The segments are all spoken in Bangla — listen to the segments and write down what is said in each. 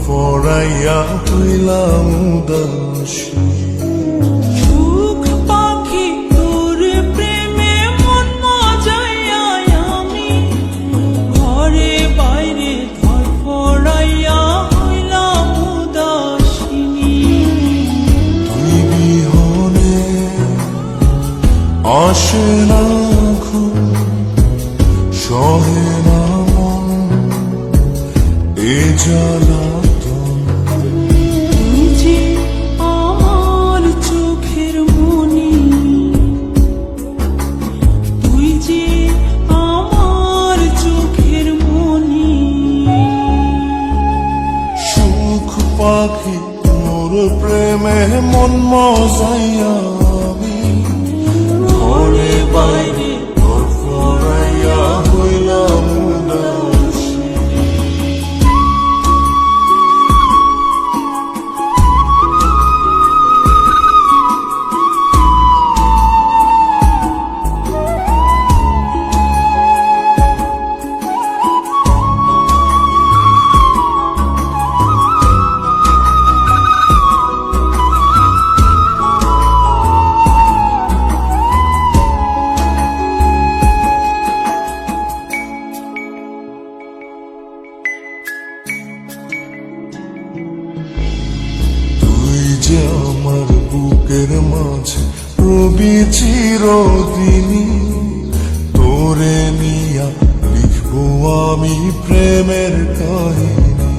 ফরফরাইয়া হইলাম উদাসী। সুখ পাখি তোর প্রেমে মন মজাইয়া আমি ঘরে বাইরে ধরফরাইয়া হইলাম উদাসিনী। তুই বিহনে আসে না ঘুম, সহে না মন এ জ্বালাতন। তুই যে আমার চোখের মনি, তুই যে আমার চোখের মনি। সুখ পাখি তোর প্রেমে মন মজাইয়া আমি ঘরে বাইরে ফরফরাইয়া হইলাম উদাসী। তুই যে আমার বুকের মাঝে রবি চিরদিনই, তোরে নিয়া লিখবো আমি প্রেমের কাহিনী।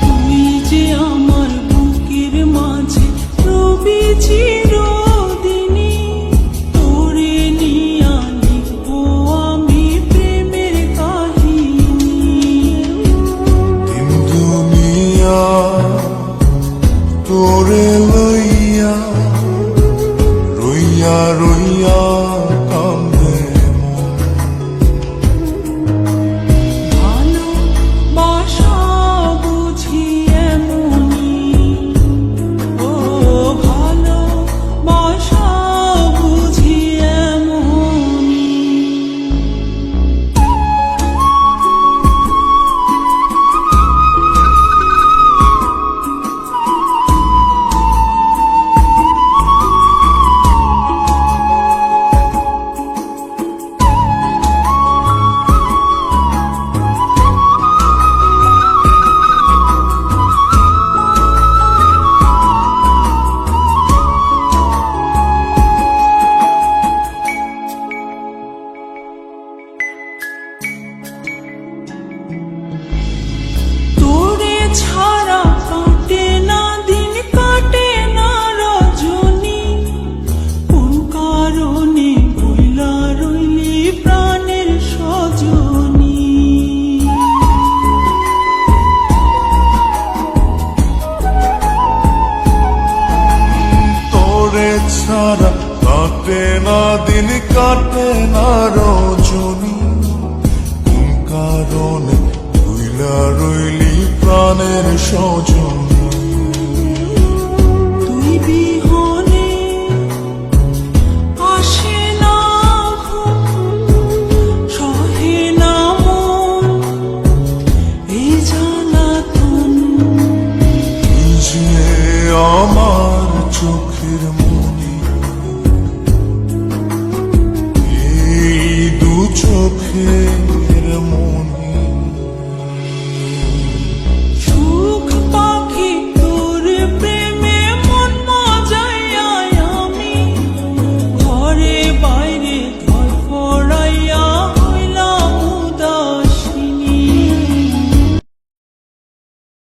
তুই যে আমার বুকের মাঝে রবি চিরদিনই, তোরে নিয়া লিখবো আমি প্রেমের কাহিনী। দিন দুনিয়া তোরে লইয়া রইয়া রইয়া কান্দে মন। ভালোবাসা বুঝি এমনি, ও ভালোবাসা বুঝি এমনি। তোরে ছাড়া কাটে না দিন, কাটে না রজনী। কোন কারণে বইলা রইলি প্রাণের সজনী। তোরে ছাড়া কাটে না দিন, কাটে না রজনী। কোন কারণে ভুইলা রইলি প্রাণের সজন।